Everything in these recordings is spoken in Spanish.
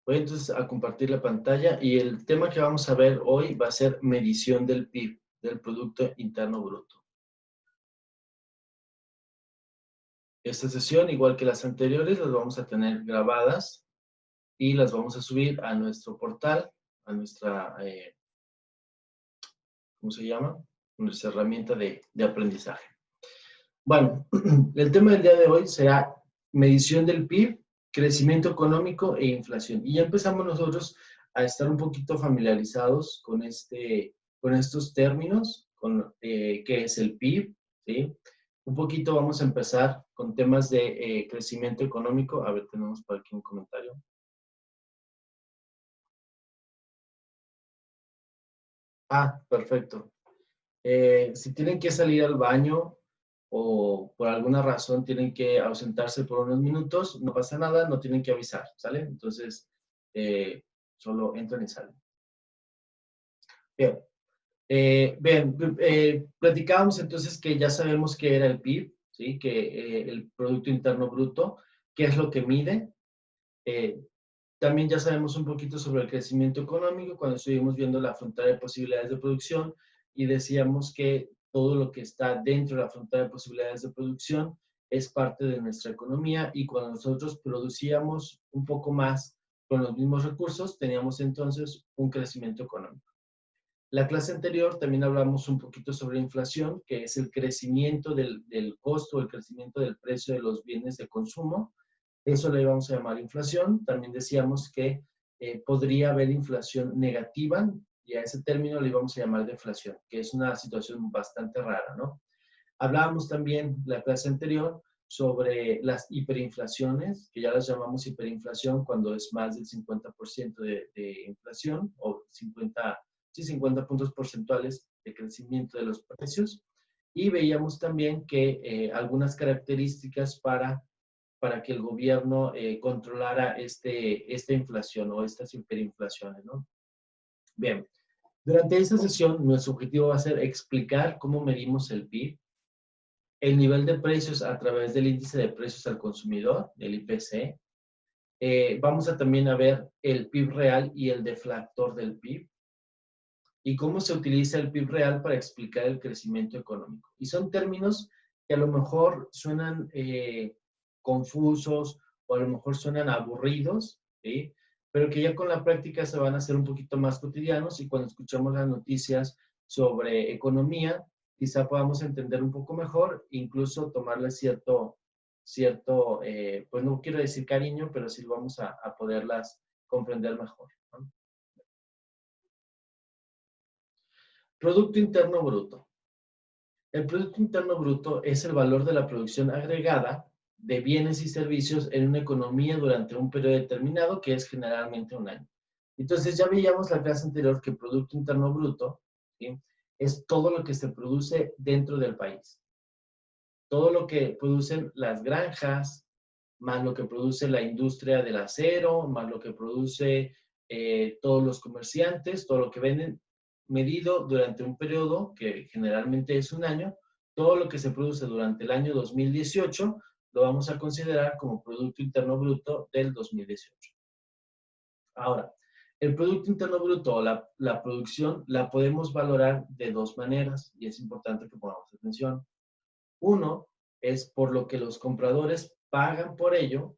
Voy entonces a compartir la pantalla y el tema que vamos a ver hoy va a ser medición del PIB, del Producto Interno Bruto. Esta sesión, igual que las anteriores, las vamos a tener grabadas y las vamos a subir a nuestro portal, a nuestra, ¿cómo se llama? Nuestra herramienta de aprendizaje. Bueno, el tema del día de hoy será medición del PIB, crecimiento económico e inflación. Y ya empezamos nosotros a estar un poquito familiarizados con estos términos, con qué es el PIB, ¿sí? Un poquito vamos a empezar con temas de crecimiento económico. A ver, tenemos por aquí un comentario. Ah, perfecto. Si tienen que salir al baño o por alguna razón tienen que ausentarse por unos minutos, no pasa nada, no tienen que avisar, ¿sale? Entonces, solo entran y salen. Bien. Platicábamos entonces que ya sabemos qué era el PIB, ¿sí? Que el Producto Interno Bruto, qué es lo que mide. Eh, También ya sabemos un poquito sobre el crecimiento económico cuando estuvimos viendo la frontera de posibilidades de producción y decíamos que todo lo que está dentro de la frontera de posibilidades de producción es parte de nuestra economía y cuando nosotros producíamos un poco más con los mismos recursos, teníamos entonces un crecimiento económico. La clase anterior también hablamos un poquito sobre inflación, que es el crecimiento del costo, el crecimiento del precio de los bienes de consumo. Eso le vamos a llamar inflación. También decíamos que podría haber inflación negativa y a ese término le íbamos a llamar deflación, que es una situación bastante rara, ¿no? Hablábamos también la clase anterior sobre las hiperinflaciones, que ya las llamamos hiperinflación cuando es más del 50% de inflación o 50 puntos porcentuales de crecimiento de los precios. Y veíamos también que algunas características para que el gobierno controlara esta inflación o estas hiperinflaciones, ¿no? Bien, durante esta sesión nuestro objetivo va a ser explicar cómo medimos el PIB, el nivel de precios a través del índice de precios al consumidor, el IPC. Vamos a también a ver el PIB real y el deflactor del PIB y cómo se utiliza el PIB real para explicar el crecimiento económico. Y son términos que a lo mejor suenan confusos o a lo mejor suenan aburridos, ¿sí? Pero que ya con la práctica se van a hacer un poquito más cotidianos y cuando escuchamos las noticias sobre economía, quizá podamos entender un poco mejor, incluso tomarle pues no quiero decir cariño, pero sí vamos a poderlas comprender mejor, ¿no? Producto Interno Bruto. El Producto Interno Bruto es el valor de la producción agregada de bienes y servicios en una economía durante un periodo determinado, que es generalmente un año. Entonces, ya veíamos la clase anterior que el Producto Interno Bruto, ¿sí?, es todo lo que se produce dentro del país. Todo lo que producen las granjas, más lo que produce la industria del acero, más lo que produce todos los comerciantes, todo lo que venden, medido durante un periodo que generalmente es un año, todo lo que se produce durante el año 2018 lo vamos a considerar como Producto Interno Bruto del 2018. Ahora, el Producto Interno Bruto o la producción la podemos valorar de dos maneras y es importante que pongamos atención. Uno es por lo que los compradores pagan por ello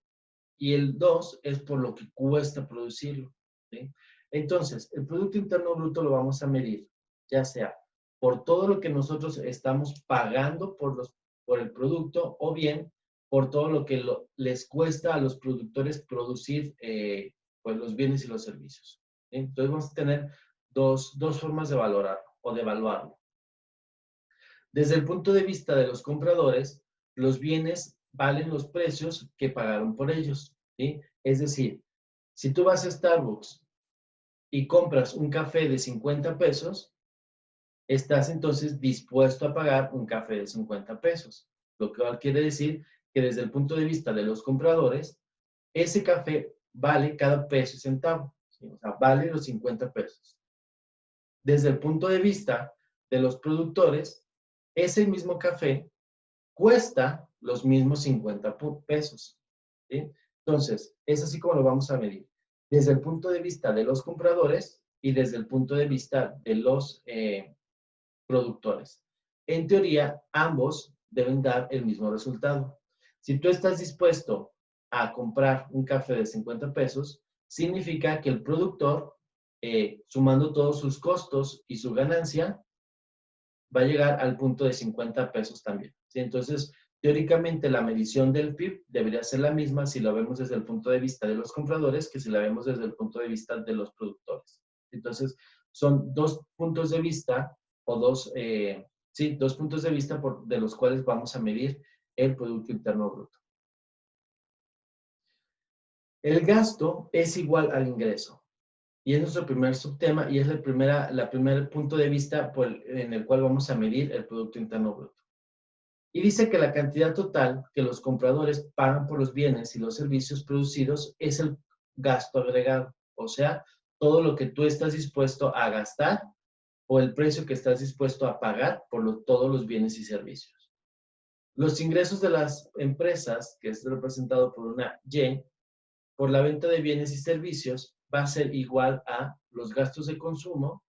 y el dos es por lo que cuesta producirlo, ¿sí? Entonces, el Producto Interno Bruto lo vamos a medir, ya sea por todo lo que nosotros estamos pagando por el producto o bien por todo lo que les cuesta a los productores producir pues los bienes y los servicios, ¿sí? Entonces, vamos a tener dos formas de valorarlo o de evaluarlo. Desde el punto de vista de los compradores, los bienes valen los precios que pagaron por ellos, ¿sí? Es decir, si tú vas a Starbucks y compras un café de 50 pesos, estás entonces dispuesto a pagar un café de 50 pesos. Lo que quiere decir que desde el punto de vista de los compradores, ese café vale cada peso y centavo, ¿sí? O sea, vale los 50 pesos. Desde el punto de vista de los productores, ese mismo café cuesta los mismos 50 pesos, ¿sí? Entonces, es así como lo vamos a medir. desde el punto de vista de los compradores y desde el punto de vista de los productores. En teoría, ambos deben dar el mismo resultado. Si tú estás dispuesto a comprar un café de 50 pesos, significa que el productor, sumando todos sus costos y su ganancia, va a llegar al punto de 50 pesos también. ¿Sí? Entonces, teóricamente la medición del PIB debería ser la misma si lo vemos desde el punto de vista de los compradores que si la vemos desde el punto de vista de los productores. Entonces, son dos puntos de vista o dos puntos de vista de los cuales vamos a medir el Producto Interno Bruto. El gasto es igual al ingreso. Y es nuestro primer subtema y es el primer punto de vista en el cual vamos a medir el Producto Interno Bruto. Y dice que la cantidad total que los compradores pagan por los bienes y los servicios producidos es el gasto agregado. O sea, todo lo que tú estás dispuesto a gastar o el precio que estás dispuesto a pagar por todos los bienes y servicios. Los ingresos de las empresas, que es representado por una Y, por la venta de bienes y servicios, va a ser igual a los gastos de consumo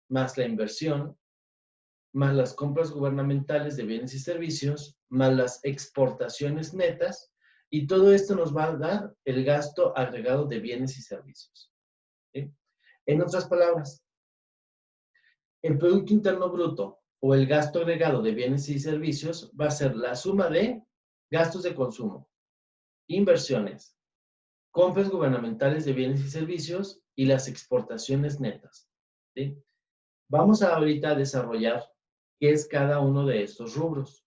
más la inversión, más las compras gubernamentales de bienes y servicios, más las exportaciones netas, y todo esto nos va a dar el gasto agregado de bienes y servicios. ¿Sí? En otras palabras, el Producto Interno Bruto o el gasto agregado de bienes y servicios va a ser la suma de gastos de consumo, inversiones, compras gubernamentales de bienes y servicios y las exportaciones netas. ¿Sí? Vamos a ahorita desarrollar qué es cada uno de estos rubros.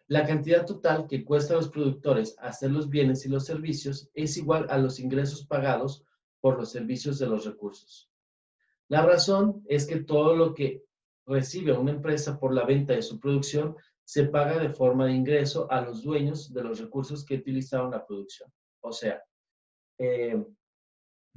La cantidad total que cuesta a los productores hacer los bienes y los servicios es igual a los ingresos pagados por los servicios de los recursos. La razón es que todo lo que recibe una empresa por la venta de su producción se paga de forma de ingreso a los dueños de los recursos que utilizaron la producción. O sea,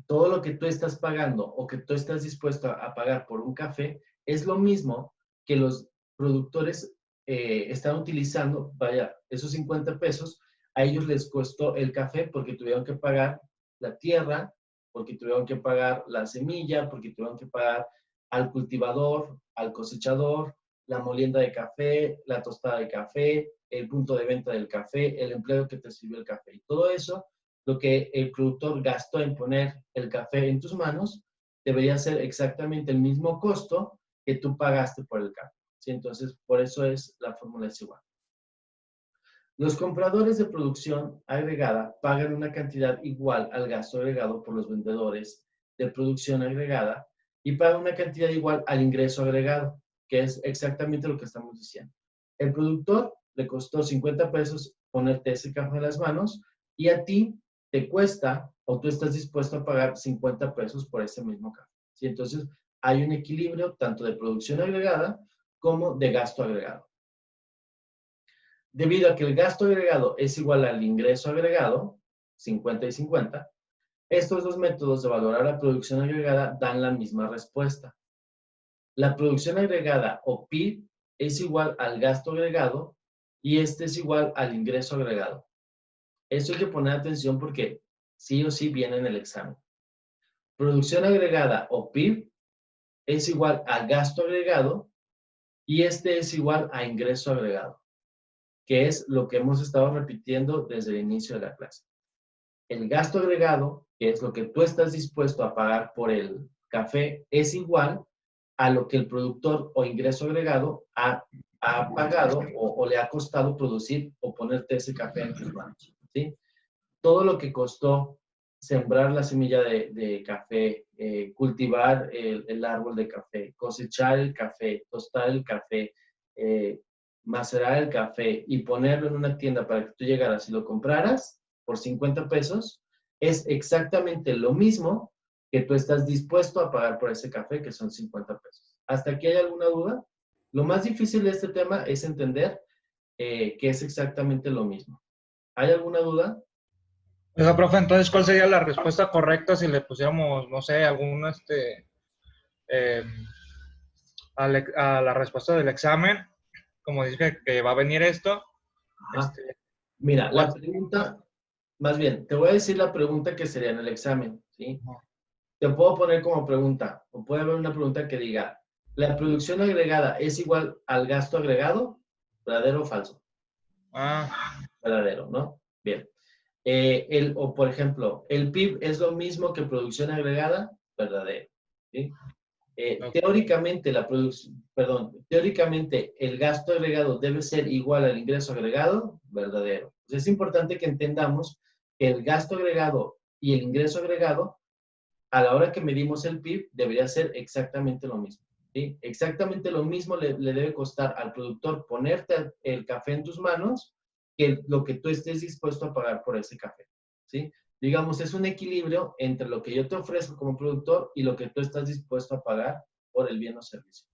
todo lo que tú estás pagando o que tú estás dispuesto a pagar por un café es lo mismo que los productores están utilizando. Vaya, esos 50 pesos a ellos les costó el café porque tuvieron que pagar la tierra, porque tuvieron que pagar la semilla, porque tuvieron que pagar al cultivador, al cosechador, la molienda de café, la tostada de café, el punto de venta del café, el empleo que te sirvió el café. Y todo eso, lo que el productor gastó en poner el café en tus manos, debería ser exactamente el mismo costo que tú pagaste por el café. ¿Sí? Entonces, por eso la fórmula es igual. Los compradores de producción agregada pagan una cantidad igual al gasto agregado por los vendedores de producción agregada y pagan una cantidad igual al ingreso agregado, que es exactamente lo que estamos diciendo. El productor le costó 50 pesos ponerte ese café en las manos y a ti te cuesta o tú estás dispuesto a pagar 50 pesos por ese mismo café. ¿Sí? Entonces, hay un equilibrio tanto de producción agregada como de gasto agregado. Debido a que el gasto agregado es igual al ingreso agregado, 50 y 50, estos dos métodos de valorar la producción agregada dan la misma respuesta. La producción agregada o PIB es igual al gasto agregado y este es igual al ingreso agregado. Esto hay que poner atención porque sí o sí viene en el examen. Producción agregada o PIB es igual a gasto agregado y este es igual a ingreso agregado, que es lo que hemos estado repitiendo desde el inicio de la clase. El gasto agregado, que es lo que tú estás dispuesto a pagar por el café, es igual a lo que el productor o ingreso agregado ha pagado o le ha costado producir o ponerte ese café en tus manos. ¿Sí? Todo lo que costó sembrar la semilla de café, cultivar el árbol de café, cosechar el café, tostar el café, macerar el café y ponerlo en una tienda para que tú llegaras y lo compraras por 50 pesos, es exactamente lo mismo que tú estás dispuesto a pagar por ese café, que son 50 pesos. ¿Hasta aquí hay alguna duda? Lo más difícil de este tema es entender que es exactamente lo mismo. ¿Hay alguna duda? Oiga, profe, entonces, ¿cuál sería la respuesta correcta si le pusiéramos, no sé, algún, eh, a la respuesta del examen, como dice que va a venir esto, Ajá. Mira, ¿cuál la sería? pregunta, más bien, te voy a decir la pregunta que sería en el examen, ¿sí? Ajá. Te puedo poner como pregunta, o puede haber una pregunta que diga, ¿la producción agregada es igual al gasto agregado? ¿Verdadero o falso? Ah, Verdadero, ¿no? Bien. O por ejemplo, ¿el PIB es lo mismo que producción agregada? Verdadero, ¿sí? ok. Teóricamente, teóricamente el gasto agregado debe ser igual al ingreso agregado, verdadero. Entonces, es importante que entendamos que el gasto agregado y el ingreso agregado, a la hora que medimos el PIB, debería ser exactamente lo mismo, ¿sí? Exactamente lo mismo le debe costar al productor ponerte el café en tus manos que lo que tú estés dispuesto a pagar por ese café, ¿sí? Digamos, es un equilibrio entre lo que yo te ofrezco como productor y lo que tú estás dispuesto a pagar por el bien o servicio.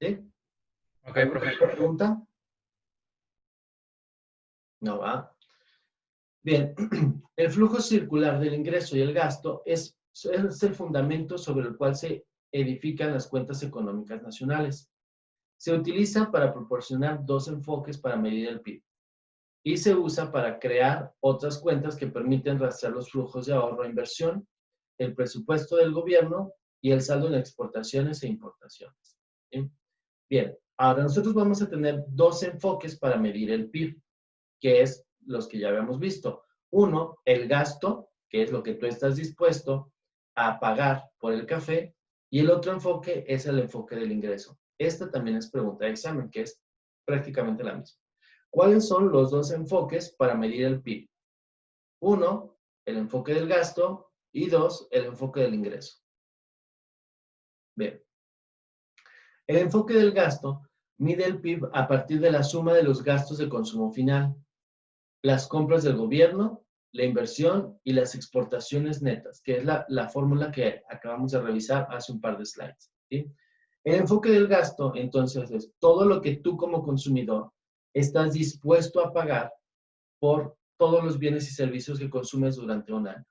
¿Sí? Ok, ¿Alguna profe. otra pregunta? No va. Bien, el flujo circular del ingreso y el gasto es el fundamento sobre el cual se edifican las cuentas económicas nacionales. Se utiliza para proporcionar dos enfoques para medir el PIB y se usa para crear otras cuentas que permiten rastrear los flujos de ahorro e inversión, el presupuesto del gobierno y el saldo en exportaciones e importaciones. ¿Sí? Bien, ahora nosotros vamos a tener dos enfoques para medir el PIB, que es los que ya habíamos visto. Uno, el gasto, que es lo que tú estás dispuesto a pagar por el café, y el otro enfoque es el enfoque del ingreso. Esta también es pregunta de examen, que es prácticamente la misma. ¿Cuáles son los dos enfoques para medir el PIB? Uno, el enfoque del gasto, y dos, el enfoque del ingreso. Bien. El enfoque del gasto mide el PIB a partir de la suma de los gastos de consumo final, las compras del gobierno, la inversión y las exportaciones netas, que es la fórmula que acabamos de revisar hace un par de slides, ¿sí? El enfoque del gasto, entonces, es todo lo que tú como consumidor estás dispuesto a pagar por todos los bienes y servicios que consumes durante un año.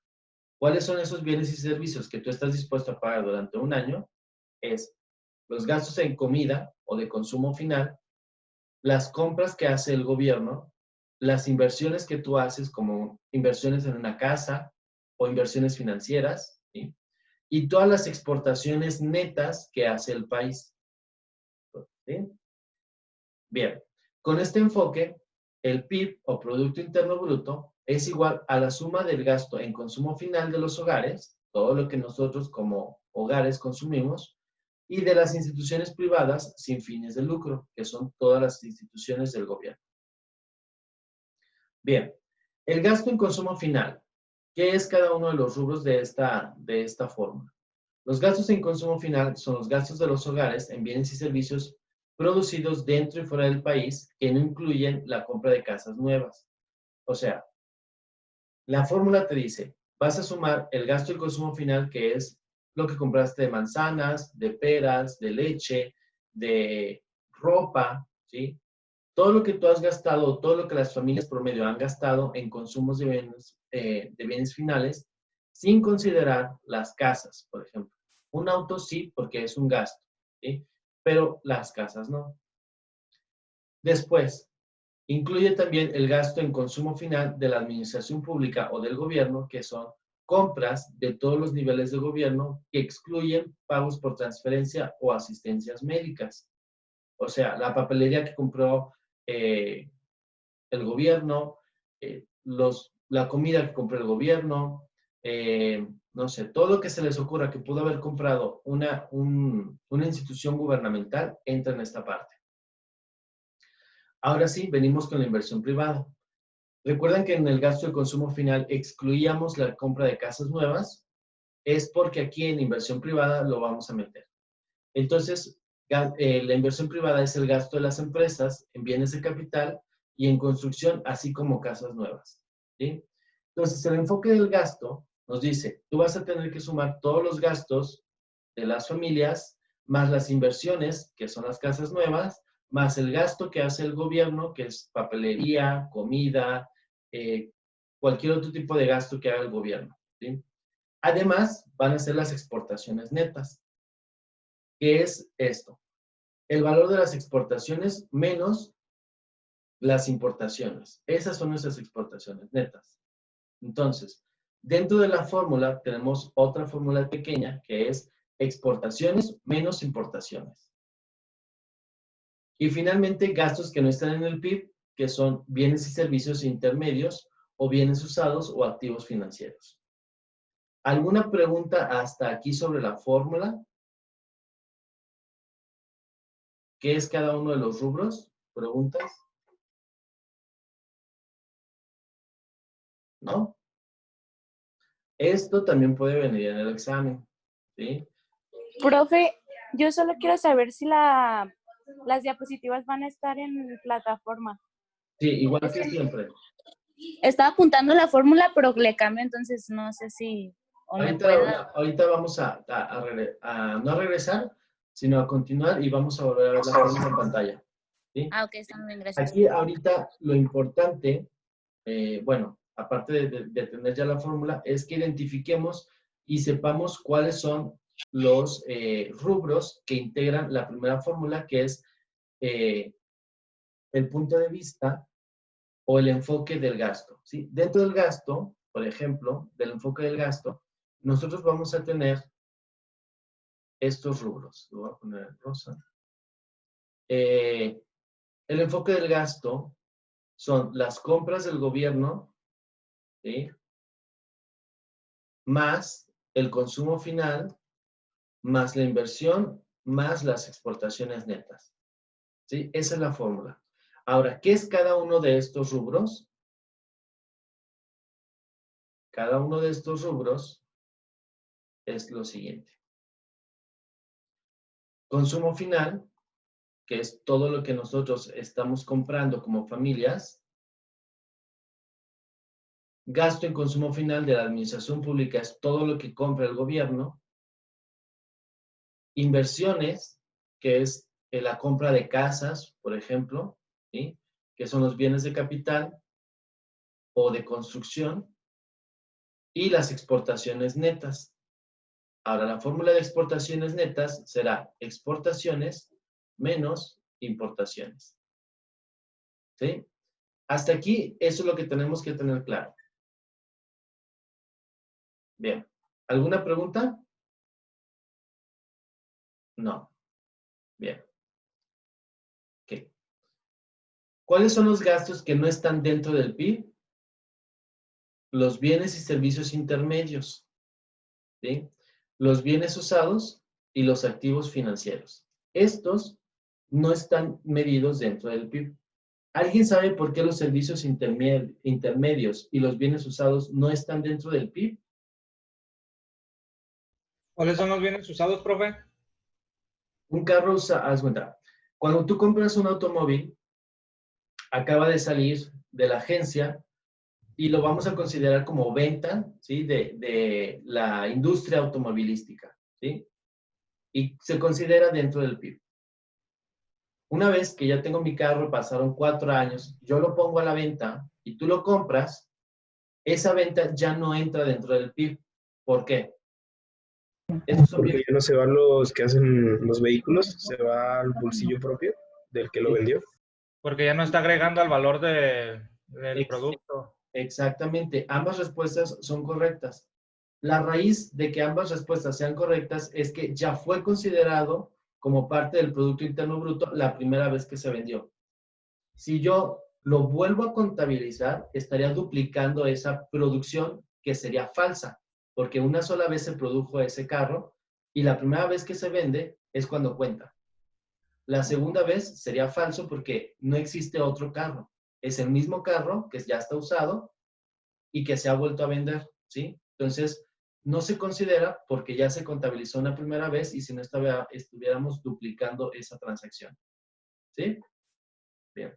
¿Cuáles son esos bienes y servicios que tú estás dispuesto a pagar durante un año? Es los gastos en comida o de consumo final, las compras que hace el gobierno, las inversiones que tú haces como inversiones en una casa o inversiones financieras, ¿sí? Y todas las exportaciones netas que hace el país, ¿sí? Bien, con este enfoque, el PIB o Producto Interno Bruto es igual a la suma del gasto en consumo final de los hogares, todo lo que nosotros como hogares consumimos, y de las instituciones privadas sin fines de lucro, que son todas las instituciones del gobierno. Bien, el gasto en consumo final. ¿Qué es cada uno de los rubros de esta fórmula? Los gastos en consumo final son los gastos de los hogares en bienes y servicios producidos dentro y fuera del país que no incluyen la compra de casas nuevas. O sea, la fórmula te dice, vas a sumar el gasto de consumo final, que es lo que compraste de manzanas, de peras, de leche, de ropa, ¿sí? Todo lo que tú has gastado, todo lo que las familias promedio han gastado en consumos de bienes finales, sin considerar las casas, por ejemplo. Un auto sí, porque es un gasto, ¿sí? Pero las casas no. Después, incluye también el gasto en consumo final de la administración pública o del gobierno, que son compras de todos los niveles de gobierno que excluyen pagos por transferencia o asistencias médicas. O sea, la papelería que compró eh, el gobierno, la comida que compró el gobierno, no sé, todo lo que se les ocurra que pudo haber comprado una institución gubernamental entra en esta parte. Ahora sí, venimos con la inversión privada. Recuerden que en el gasto de consumo final excluíamos la compra de casas nuevas, es porque aquí en inversión privada lo vamos a meter. Entonces, la inversión privada es el gasto de las empresas en bienes de capital y en construcción, así como casas nuevas, ¿sí? Entonces, el enfoque del gasto nos dice, tú vas a tener que sumar todos los gastos de las familias, más las inversiones, que son las casas nuevas, más el gasto que hace el gobierno, que es papelería, comida, eh, cualquier otro tipo de gasto que haga el gobierno, ¿sí? Además, van a ser las exportaciones netas. ¿Qué es esto? El valor de las exportaciones menos las importaciones. Esas son nuestras exportaciones netas. Entonces, dentro de la fórmula tenemos otra fórmula pequeña que es exportaciones menos importaciones. Y finalmente, gastos que no están en el PIB, que son bienes y servicios intermedios o bienes usados o activos financieros. ¿Alguna pregunta hasta aquí sobre la fórmula? ¿Qué es cada uno de los rubros? ¿Preguntas? ¿No? Esto también puede venir en el examen, ¿sí? Profe, yo solo quiero saber si las diapositivas van a estar en plataforma. Sí, igual que siempre. Estaba apuntando la fórmula, pero le cambio, entonces no sé si Ahorita vamos no a regresar, sino a continuar y vamos a volver a ver la fórmula en pantalla. ¿Sí? Ah, ok, está muy bien, gracias. Aquí ahorita lo importante, bueno, aparte de tener ya la fórmula, es que identifiquemos y sepamos cuáles son los rubros que integran la primera fórmula, que es el punto de vista o el enfoque del gasto. ¿Sí? Dentro del gasto, por ejemplo, del enfoque del gasto, nosotros vamos a tener estos rubros. Lo voy a poner en rosa. El enfoque del gasto son las compras del gobierno, ¿sí? Más el consumo final, más la inversión, más las exportaciones netas. ¿Sí? Esa es la fórmula. Ahora, ¿qué es cada uno de estos rubros? Cada uno de estos rubros es lo siguiente. Consumo final, que es todo lo que nosotros estamos comprando como familias. Gasto en consumo final de la administración pública es todo lo que compra el gobierno. Inversiones, que es la compra de casas, por ejemplo, ¿sí? Que son los bienes de capital o de construcción. Y las exportaciones netas. Ahora, la fórmula de exportaciones netas será exportaciones menos importaciones. ¿Sí? Hasta aquí, eso es lo que tenemos que tener claro. Bien. ¿Alguna pregunta? No. Bien. Ok. ¿Cuáles son los gastos que no están dentro del PIB? Los bienes y servicios intermedios. ¿Sí? Los bienes usados y los activos financieros. Estos no están medidos dentro del PIB. ¿Alguien sabe por qué los servicios intermedios y los bienes usados no están dentro del PIB? ¿Cuáles son los bienes usados, profe? Un carro haz cuenta, cuando tú compras un automóvil, acaba de salir de la agencia y lo vamos a considerar como venta, ¿sí? De la industria automovilística, ¿sí? Y se considera dentro del PIB. Una vez que ya tengo mi carro, pasaron 4 años, yo lo pongo a la venta y tú lo compras, esa venta ya no entra dentro del PIB. ¿Por qué? Porque ya no se van los que hacen los vehículos, se va al bolsillo propio del que lo vendió. Porque ya no está agregando al valor del producto. Exactamente. Ambas respuestas son correctas. La raíz de que ambas respuestas sean correctas es que ya fue considerado como parte del Producto Interno Bruto la primera vez que se vendió. Si yo lo vuelvo a contabilizar, estaría duplicando esa producción que sería falsa, porque una sola vez se produjo ese carro y la primera vez que se vende es cuando cuenta. La segunda vez sería falso porque no existe otro carro. Es el mismo carro que ya está usado y que se ha vuelto a vender, ¿sí? Entonces, no se considera porque ya se contabilizó una primera vez y si no estuviéramos duplicando esa transacción, ¿sí? Bien.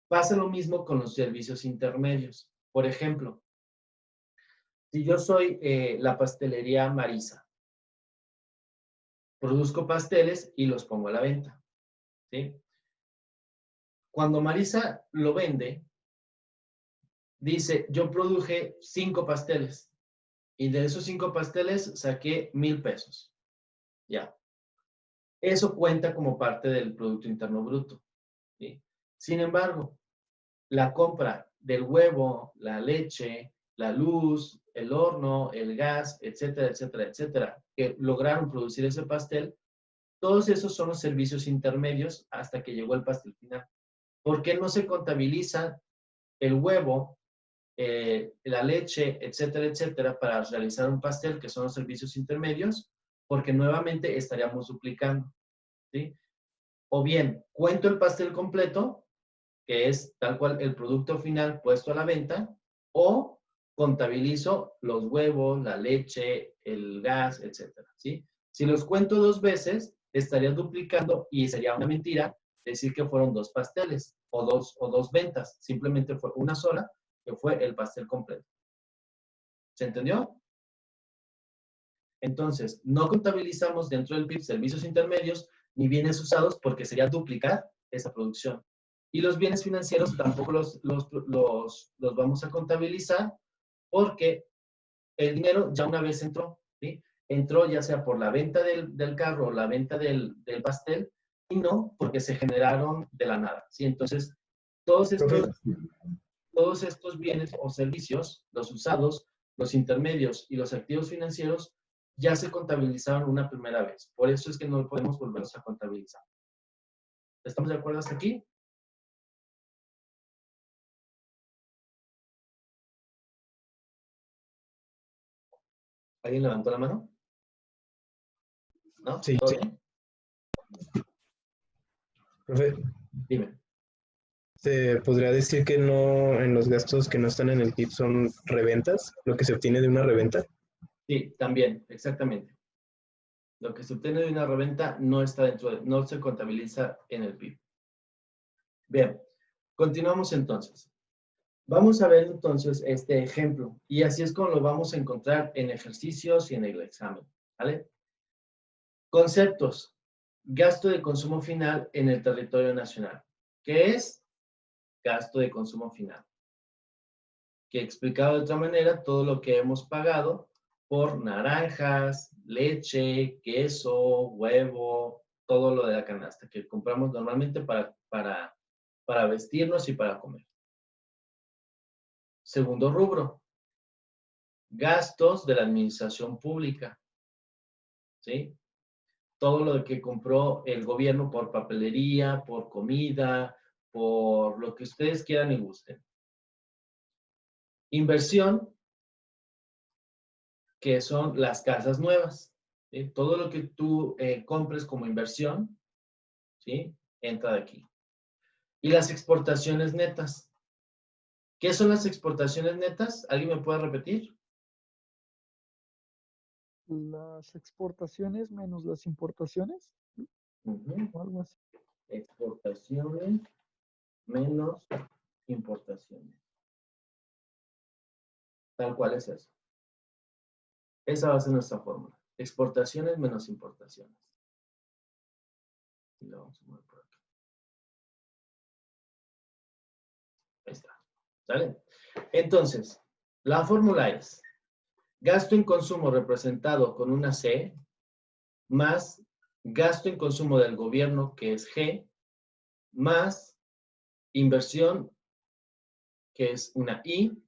Pasa lo mismo con los servicios intermedios. Por ejemplo, si yo soy la pastelería Marisa, produzco pasteles y los pongo a la venta, ¿sí? Cuando Marisa lo vende, dice, yo produje 5 pasteles y de esos 5 pasteles saqué 1,000 pesos. Ya. Eso cuenta como parte del Producto Interno Bruto, ¿sí? Sin embargo, la compra del huevo, la leche, la luz, el horno, el gas, etcétera, etcétera, etcétera, que lograron producir ese pastel, todos esos son los servicios intermedios hasta que llegó el pastel final. ¿Por qué no se contabiliza el huevo, la leche, etcétera, etcétera, para realizar un pastel, que son los servicios intermedios? Porque nuevamente estaríamos duplicando, ¿sí? O bien, cuento el pastel completo, que es tal cual el producto final puesto a la venta, o contabilizo los huevos, la leche, el gas, etcétera, ¿sí? Si los cuento 2 veces, estaría duplicando y sería una mentira decir que fueron 2 pasteles o dos ventas. Simplemente fue una sola, que fue el pastel completo. ¿Se entendió? Entonces, no contabilizamos dentro del PIB servicios intermedios ni bienes usados porque sería duplicar esa producción. Y los bienes financieros tampoco los vamos a contabilizar porque el dinero ya una vez entró, ¿sí? Entró ya sea por la venta del carro o la venta del pastel y no porque se generaron de la nada, ¿sí? Entonces, todos estos bienes o servicios, los usados, los intermedios y los activos financieros, ya se contabilizaron una primera vez. Por eso es que no podemos volverlos a contabilizar. ¿Estamos de acuerdo hasta aquí? ¿Alguien levantó la mano? ¿No? Sí, ¿Todo sí. bien? Profe, Dime. ¿se podría decir que no, en los gastos que no están en el PIB son reventas, lo que se obtiene de una reventa? Sí, también, exactamente. Lo que se obtiene de una reventa no está no se contabiliza en el PIB. Bien, continuamos entonces. Vamos a ver entonces este ejemplo y así es como lo vamos a encontrar en ejercicios y en el examen, ¿vale? Conceptos. Gasto de consumo final en el territorio nacional. ¿Qué es? Gasto de consumo final. Que explicado de otra manera, todo lo que hemos pagado por naranjas, leche, queso, huevo, todo lo de la canasta que compramos normalmente para vestirnos y para comer. Segundo rubro, gastos de la administración pública, ¿sí? Todo lo que compró el gobierno por papelería, por comida, por lo que ustedes quieran y gusten. Inversión, que son las casas nuevas, ¿sí? Todo lo que tú compres como inversión, ¿sí? Entra de aquí. Y las exportaciones netas. ¿Qué son las exportaciones netas? ¿Alguien me puede repetir? Las exportaciones menos las importaciones, o algo así. Exportaciones menos importaciones. Tal cual es eso. Esa va a ser nuestra fórmula. Exportaciones menos importaciones. Y lo vamos a mover por aquí. Ahí está. ¿Sale? Entonces, la fórmula es gasto en consumo representado con una C más gasto en consumo del gobierno, que es G, más inversión, que es una I,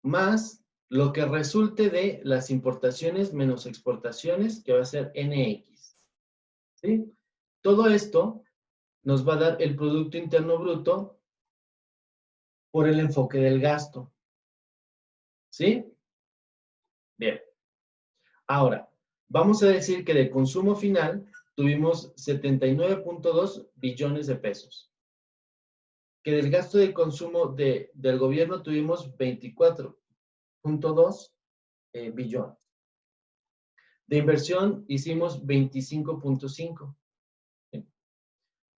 más lo que resulte de las importaciones menos exportaciones, que va a ser NX. ¿Sí? Todo esto nos va a dar el Producto Interno Bruto por el enfoque del gasto. ¿Sí? Bien. Ahora, vamos a decir que de consumo final tuvimos 79.2 billones de pesos. Que del gasto de consumo del gobierno tuvimos 24.2 billones. De inversión hicimos 25.5.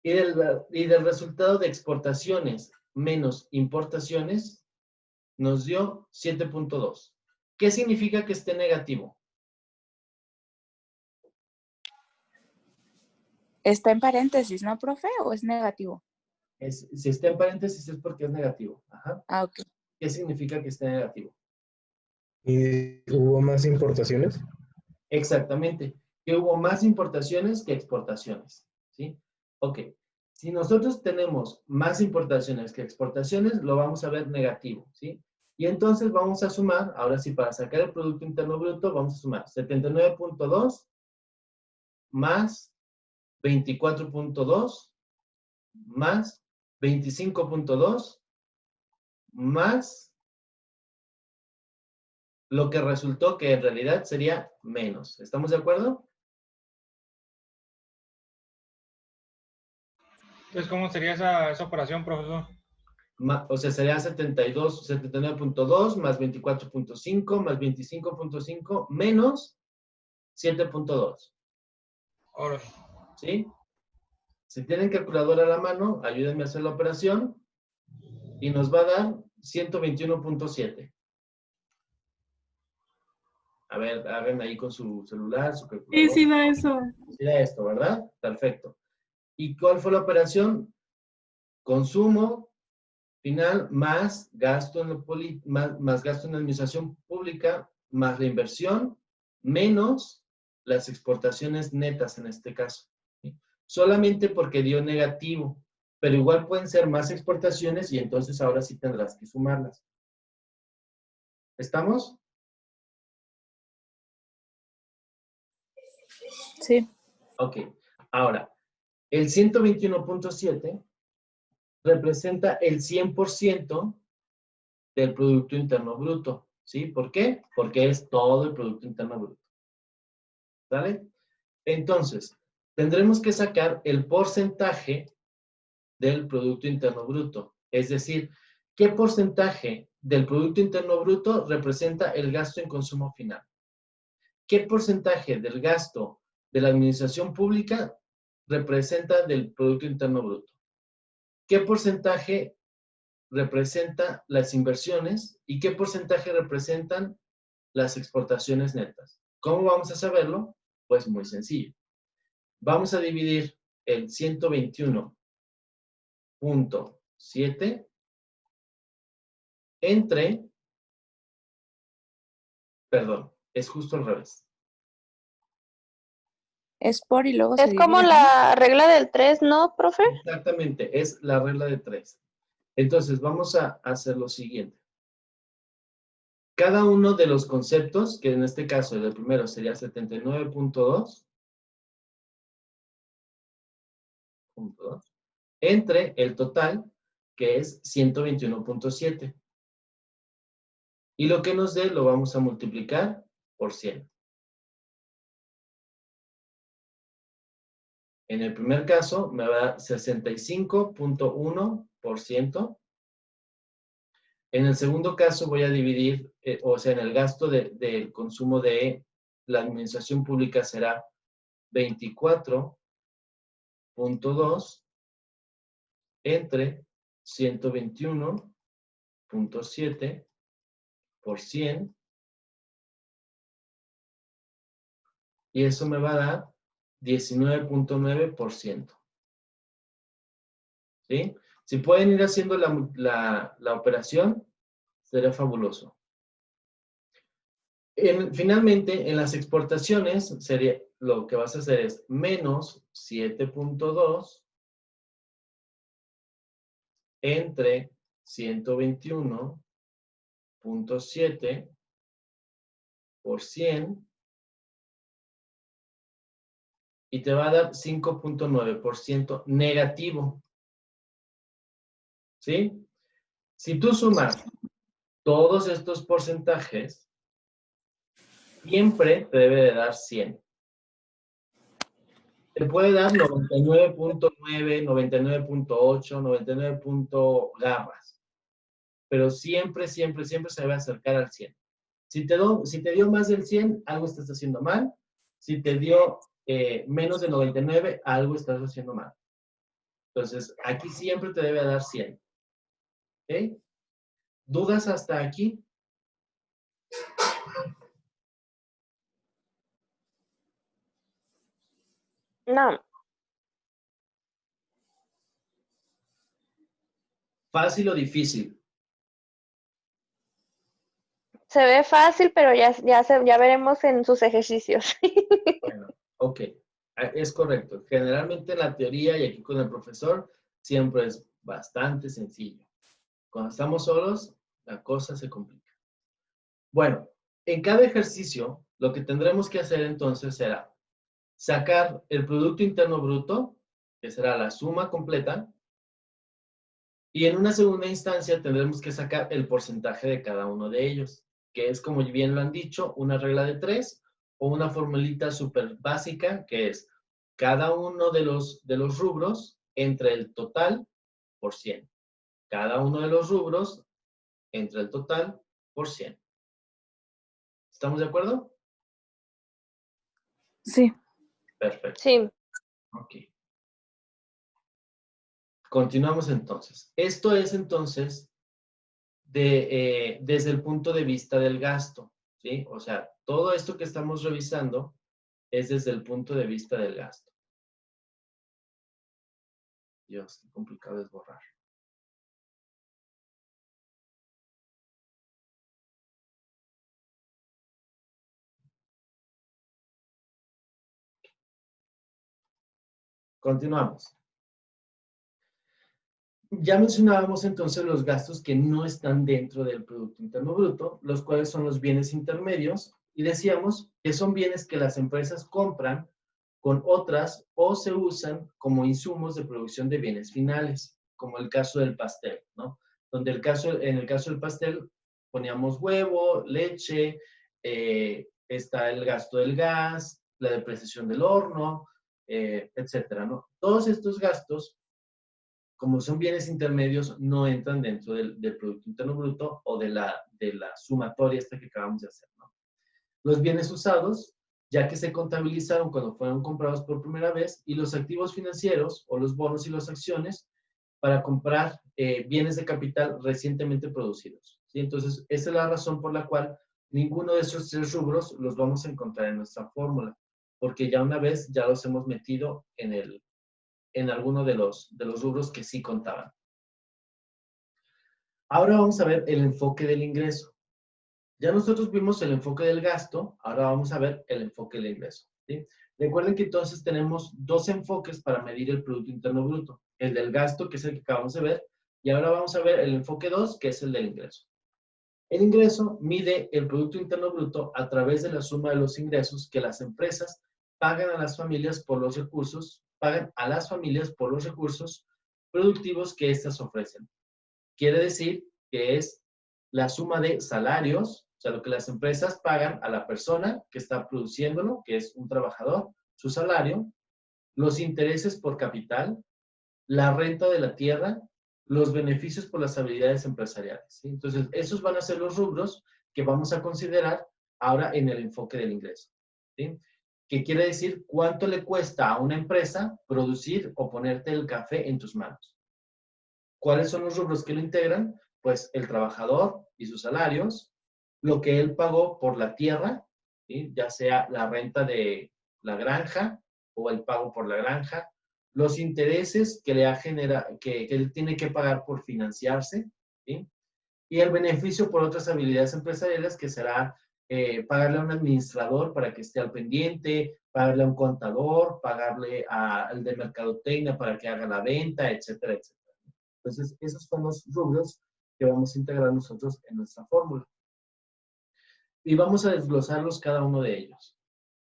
Y del resultado de exportaciones menos importaciones nos dio 7.2. ¿Qué significa que esté negativo? Está en paréntesis, ¿no, profe? ¿O es negativo? Si está en paréntesis es porque es negativo. Ajá. Ah, ok. ¿Qué significa que esté negativo? ¿Y hubo más importaciones? Exactamente. Que hubo más importaciones que exportaciones. ¿Sí? Ok. Si nosotros tenemos más importaciones que exportaciones, lo vamos a ver negativo, ¿sí? Y entonces vamos a sumar, ahora sí, para sacar el Producto Interno Bruto, vamos a sumar 79.2 más 24.2 más 25.2 más lo que resultó que en realidad sería menos. ¿Estamos de acuerdo? Entonces, ¿cómo sería esa operación, profesor? O sea, sería 79.2 más 24.5 más 25.5 menos 7.2. Ahora, ¿Sí? Si tienen calculadora a la mano, ayúdenme a hacer la operación y nos va a dar 121.7. A ver, hagan ahí con su celular, su calculadora. Sí, sí da eso. Sí da esto, ¿verdad? Perfecto. ¿Y cuál fue la operación? Consumo final más gasto más gasto en administración pública más la inversión menos las exportaciones netas en este caso. ¿Sí? Solamente porque dio negativo, pero igual pueden ser más exportaciones y entonces ahora sí tendrás que sumarlas. ¿Estamos? Sí. Ok. Ahora, el 121.7 representa el 100% del Producto Interno Bruto. ¿Sí? ¿Por qué? Porque es todo el Producto Interno Bruto. ¿Sale? Entonces, tendremos que sacar el porcentaje del Producto Interno Bruto. Es decir, ¿qué porcentaje del Producto Interno Bruto representa el gasto en consumo final? ¿Qué porcentaje del gasto de la administración pública representa del Producto Interno Bruto? ¿Qué porcentaje representa las inversiones y qué porcentaje representan las exportaciones netas? ¿Cómo vamos a saberlo? Pues muy sencillo. Vamos a dividir el 121.7 entre, perdón, es justo al revés. Es por y luego se Es como divide, ¿no? la regla del 3, ¿no, profe? Exactamente, es la regla de 3. Entonces, vamos a hacer lo siguiente. Cada uno de los conceptos, que en este caso el primero sería 79.2, entre el total, que es 121.7. Y lo que nos dé lo vamos a multiplicar por 100. En el primer caso me va a dar 65.1%. En el segundo caso voy a dividir, o sea, en el gasto del consumo de la administración pública será 24.2 entre 121.7 por 100. Y eso me va a dar 19.9%. ¿Sí? Si pueden ir haciendo la operación, sería fabuloso. Finalmente, en las exportaciones, lo que vas a hacer es menos 7.2 entre 121.7 por 100 y te va a dar 5.9% negativo. ¿Sí? Si tú sumas todos estos porcentajes, siempre te debe de dar 100. Te puede dar 99.9, 99.8, 99 garras. Pero siempre, siempre, siempre se debe acercar al 100. Si te dio más del 100, algo estás haciendo mal. Si te dio menos de 99, algo estás haciendo mal. Entonces, aquí siempre te debe dar 100. ¿Ok? ¿Dudas hasta aquí? No. ¿Fácil o difícil? Se ve fácil, pero ya veremos en sus ejercicios. Bueno, ok. Es correcto. Generalmente en la teoría y aquí con el profesor siempre es bastante sencillo. Cuando estamos solos, la cosa se complica. Bueno, en cada ejercicio, lo que tendremos que hacer entonces será sacar el Producto Interno Bruto, que será la suma completa, y en una segunda instancia tendremos que sacar el porcentaje de cada uno de ellos, que es, como bien lo han dicho, una regla de 3 o una formulita súper básica, que es cada uno de los rubros entre el total por 100. Cada uno de los rubros entre el total por 100. ¿Estamos de acuerdo? Sí. Perfecto. Sí. Ok. Continuamos entonces. Esto es entonces desde el punto de vista del gasto, ¿sí? O sea, todo esto que estamos revisando es desde el punto de vista del gasto. Dios, qué complicado es borrar. Continuamos. Ya mencionábamos entonces los gastos que no están dentro del Producto Interno Bruto, los cuales son los bienes intermedios, y decíamos que son bienes que las empresas compran con otras o se usan como insumos de producción de bienes finales, como el caso del pastel, ¿no? Donde en el caso del pastel poníamos huevo, leche, está el gasto del gas, la depreciación del horno, etcétera, ¿no? Todos estos gastos, como son bienes intermedios, no entran dentro del Producto Interno Bruto o de la sumatoria esta que acabamos de hacer, ¿no? Los bienes usados, ya que se contabilizaron cuando fueron comprados por primera vez, y los activos financieros o los bonos y las acciones para comprar bienes de capital recientemente producidos, ¿sí? Entonces, esa es la razón por la cual ninguno de esos 3 rubros los vamos a encontrar en nuestra fórmula, porque ya una vez ya los hemos metido en alguno de los rubros que sí contaban. Ahora vamos a ver el enfoque del ingreso. Ya nosotros vimos el enfoque del gasto, ahora vamos a ver el enfoque del ingreso, ¿sí? Recuerden que entonces tenemos 2 enfoques para medir el Producto Interno Bruto. El del gasto, que es el que acabamos de ver, y ahora vamos a ver el enfoque 2, que es el del ingreso. El ingreso mide el Producto Interno Bruto a través de la suma de los ingresos que las empresas pagan a las familias por los recursos productivos que éstas ofrecen. Quiere decir que es la suma de salarios, o sea, lo que las empresas pagan a la persona que está produciéndolo, que es un trabajador, su salario, los intereses por capital, la renta de la tierra, los beneficios por las habilidades empresariales, ¿sí? Entonces, esos van a ser los rubros que vamos a considerar ahora en el enfoque del ingreso, ¿sí? ¿Qué quiere decir? ¿Cuánto le cuesta a una empresa producir o ponerte el café en tus manos? ¿Cuáles son los rubros que lo integran? Pues el trabajador y sus salarios, lo que él pagó por la tierra, ¿sí? Ya sea la renta de la granja o el pago por la granja, los intereses que le ha generado, que él tiene que pagar por financiarse, ¿sí? Y el beneficio por otras habilidades empresariales, que será pagarle a un administrador para que esté al pendiente, pagarle a un contador, pagarle al de mercadotecnia para que haga la venta, etcétera, etcétera. Entonces, esos son los rubros que vamos a integrar nosotros en nuestra fórmula. Y vamos a desglosarlos cada uno de ellos.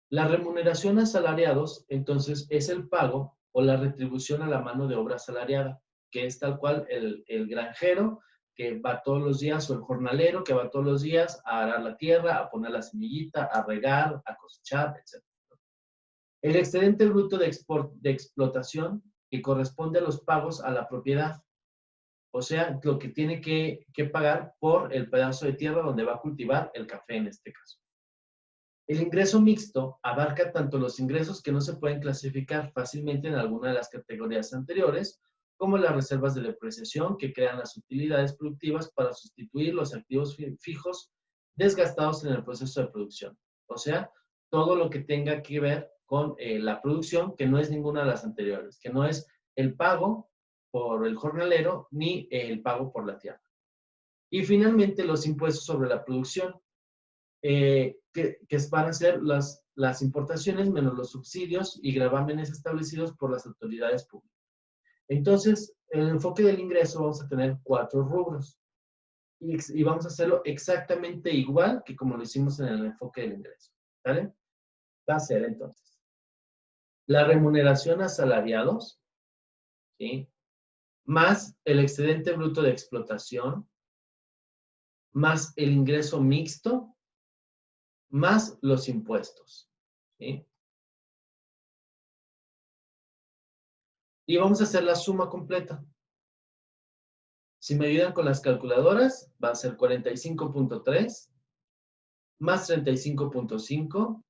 La remuneración a asalariados, entonces, es el pago o la retribución a la mano de obra asalariada, que es tal cual el granjero que va todos los días, o el jornalero que va todos los días a arar la tierra, a poner la semillita, a regar, a cosechar, etc. El excedente bruto de explotación, que corresponde a los pagos a la propiedad, o sea, lo que tiene que pagar por el pedazo de tierra donde va a cultivar el café en este caso. El ingreso mixto abarca tanto los ingresos que no se pueden clasificar fácilmente en alguna de las categorías anteriores, como las reservas de depreciación que crean las utilidades productivas para sustituir los activos fijos desgastados en el proceso de producción. O sea, todo lo que tenga que ver con la producción, que no es ninguna de las anteriores, que no es el pago por el jornalero ni el pago por la tierra. Y finalmente, los impuestos sobre la producción, que van a ser las las importaciones menos los subsidios y gravámenes establecidos por las autoridades públicas. Entonces, en el enfoque del ingreso vamos a tener 4 rubros. Y vamos a hacerlo exactamente igual que como lo hicimos en el enfoque del ingreso. ¿Vale? Va a ser entonces la remuneración a asalariados, ¿sí? Más el excedente bruto de explotación, más el ingreso mixto, más los impuestos, ¿sí? Y vamos a hacer la suma completa. Si me ayudan con las calculadoras, va a ser 45.3 más 35.5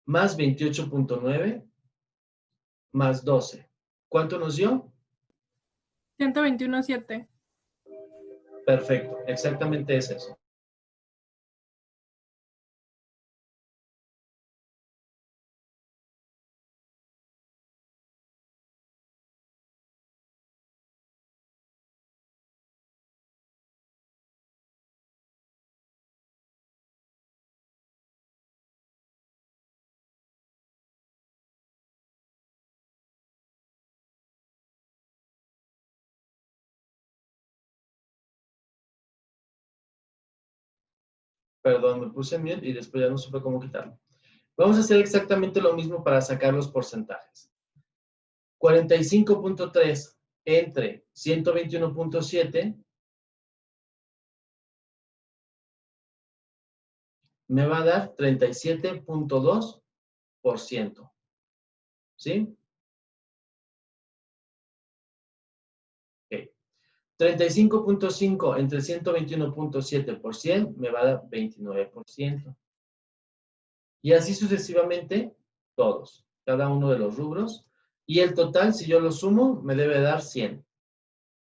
más 28.9 más 12. ¿Cuánto nos dio? 121.7. Perfecto, exactamente es eso. Perdón, me puse en mute y después ya no supe cómo quitarlo. Vamos a hacer exactamente lo mismo para sacar los porcentajes. 45.3 entre 121.7 me va a dar 37.2%. ¿Sí? Ok. 35.5 entre 121.7% me va a dar 29%. Y así sucesivamente, todos, cada uno de los rubros. Y el total, si yo lo sumo, me debe dar 100.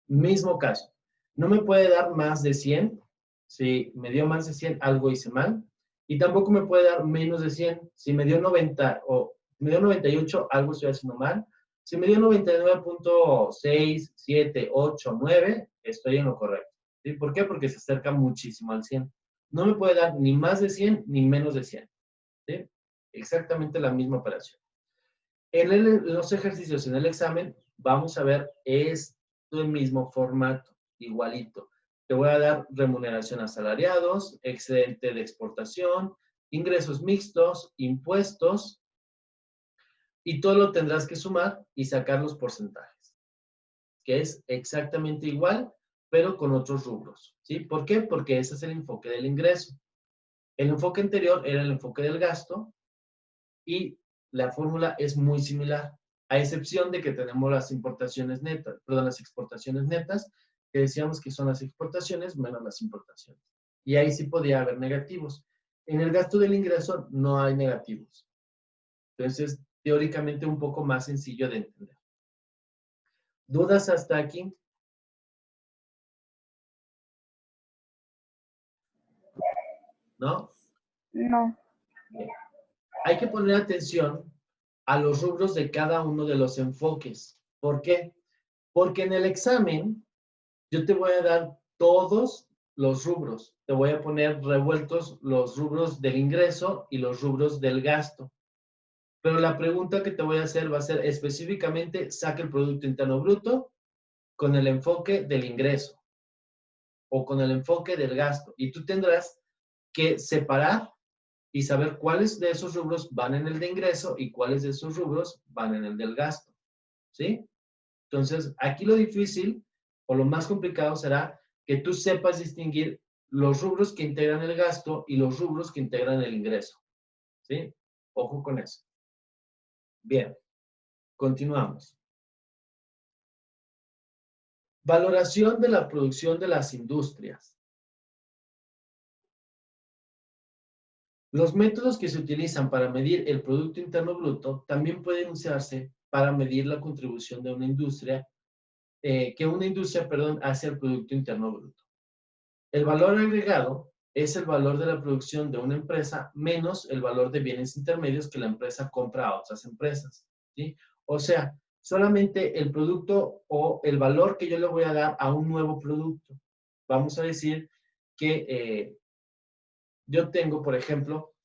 Mismo caso. No me puede dar más de 100. Si me dio más de 100, algo hice mal. Y tampoco me puede dar menos de 100. Si me dio 90 o me dio 98, algo estoy haciendo mal. Si me dio 99.6, 7, 8, 9, estoy en lo correcto. ¿Sí? ¿Por qué? Porque se acerca muchísimo al 100. No me puede dar ni más de 100 ni menos de 100. ¿Sí? Exactamente la misma operación. En los ejercicios en el examen vamos a ver este mismo formato, igualito. Te voy a dar remuneración a asalariados, excedente de exportación, ingresos mixtos, impuestos, y todo lo tendrás que sumar y sacar los porcentajes, que es exactamente igual, pero con otros rubros. ¿Sí? ¿Por qué? Porque ese es el enfoque del ingreso. El enfoque anterior era el enfoque del gasto, y la fórmula es muy similar, a excepción de que tenemos las importaciones netas, perdón, las exportaciones netas, que decíamos que son las exportaciones menos las importaciones. Y ahí sí podía haber negativos. En el gasto del ingreso no hay negativos. Entonces, teóricamente un poco más sencillo de entender. ¿Dudas hasta aquí? ¿No? No. Bien. Hay que poner atención a los rubros de cada uno de los enfoques. ¿Por qué? Porque en el examen yo te voy a dar todos los rubros. Te voy a poner revueltos los rubros del ingreso y los rubros del gasto. Pero la pregunta que te voy a hacer va a ser específicamente, saca el Producto Interno Bruto con el enfoque del ingreso o con el enfoque del gasto. Y tú tendrás que separar y saber cuáles de esos rubros van en el de ingreso y cuáles de esos rubros van en el del gasto. ¿Sí? Entonces, aquí lo difícil o lo más complicado será que tú sepas distinguir los rubros que integran el gasto y los rubros que integran el ingreso. ¿Sí? Ojo con eso. Bien, continuamos. Valoración de la producción de las industrias. Los métodos que se utilizan para medir el Producto Interno Bruto también pueden usarse para medir la contribución de una industria, hace al Producto Interno Bruto. El valor agregado es el valor de la producción de una empresa menos el valor de bienes intermedios que la empresa compra a otras empresas. ¿Sí? O sea, solamente el producto o el valor que yo le voy a dar a un nuevo producto. Vamos a decir que yo tengo, por ejemplo,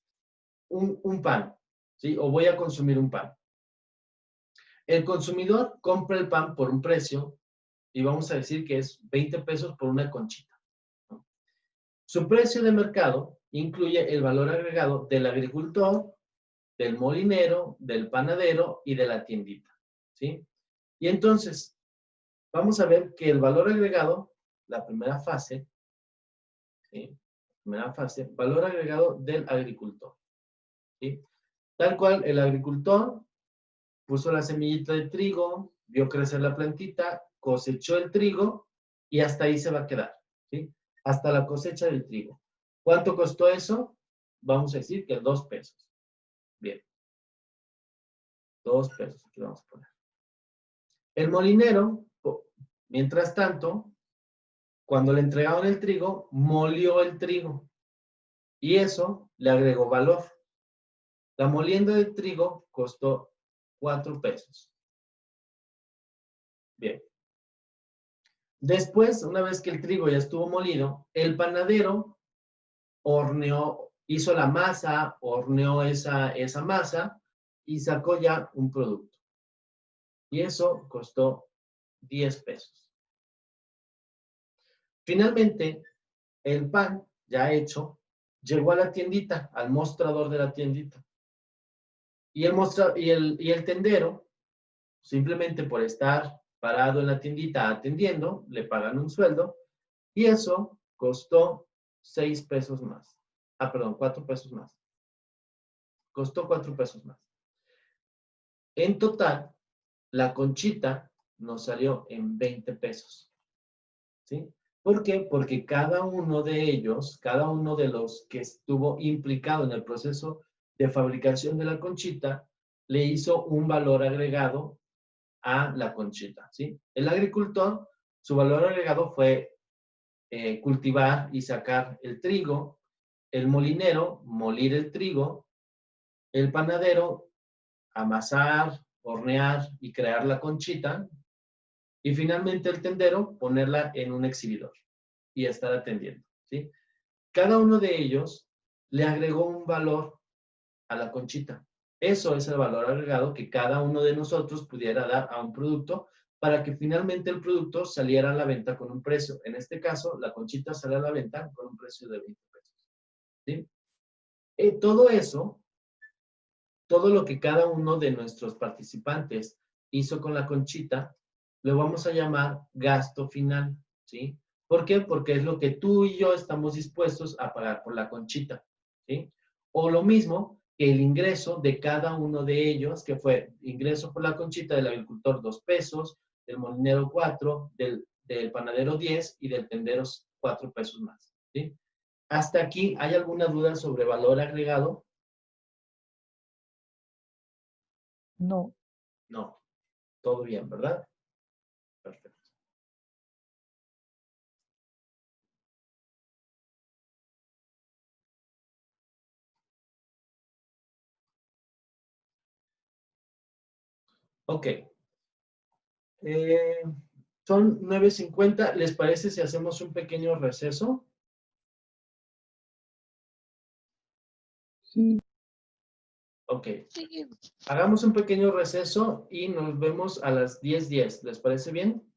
un pan, ¿sí? O voy a consumir un pan. El consumidor compra el pan por un precio y vamos a decir que es 20 pesos por una conchita, ¿no? Su precio de mercado incluye el valor agregado del agricultor, del molinero, del panadero y de la tiendita, ¿sí? Y entonces, vamos a ver que el valor agregado, la primera fase, ¿sí? Primera fase, valor agregado del agricultor, ¿sí? Tal cual, el agricultor puso la semillita de trigo, vio crecer la plantita, cosechó el trigo y hasta ahí se va a quedar, ¿sí? Hasta la cosecha del trigo. ¿Cuánto costó eso? Vamos a decir que 2 pesos. Bien. 2 pesos, aquí vamos a poner. El molinero, mientras tanto, cuando le entregaron el trigo, molió el trigo y eso le agregó valor. La molienda de trigo costó 4 pesos. Bien. Después, una vez que el trigo ya estuvo molido, el panadero horneó, hizo la masa, horneó esa masa y sacó ya un producto. Y eso costó 10 pesos. Finalmente, el pan ya hecho llegó a la tiendita, al mostrador de la tiendita. Y el tendero, simplemente por estar parado en la tiendita atendiendo, le pagan un sueldo y eso costó 6 pesos más. Ah, perdón, 4 pesos más. Costó 4 pesos más. En total, la conchita nos salió en 20 pesos. ¿Sí? ¿Por qué? Porque cada uno de ellos, cada uno de los que estuvo implicado en el proceso de fabricación de la conchita, le hizo un valor agregado a la conchita, ¿sí? El agricultor, su valor agregado fue cultivar y sacar el trigo, el molinero, molir el trigo, el panadero, amasar, hornear y crear la conchita, y finalmente el tendero, ponerla en un exhibidor y estar atendiendo, ¿sí? Cada uno de ellos le agregó un valor a la conchita. Eso es el valor agregado que cada uno de nosotros pudiera dar a un producto para que finalmente el producto saliera a la venta con un precio. En este caso, la conchita sale a la venta con un precio de 20 pesos, ¿sí? Todo eso, todo lo que cada uno de nuestros participantes hizo con la conchita, lo vamos a llamar gasto final, ¿sí? ¿Por qué? Porque es lo que tú y yo estamos dispuestos a pagar por la conchita, ¿sí? O lo mismo que el ingreso de cada uno de ellos, que fue ingreso por la conchita del agricultor 2 pesos, del molinero 4, del panadero 10 y del tendero 4 pesos más, ¿sí? Hasta aquí, ¿hay alguna duda sobre valor agregado? No. No. Todo bien, ¿verdad? Perfecto. Ok. Son 9:50. ¿Les parece si hacemos un pequeño receso? Sí. Ok. Hagamos un pequeño receso y nos vemos a las 10:10. ¿Les parece bien?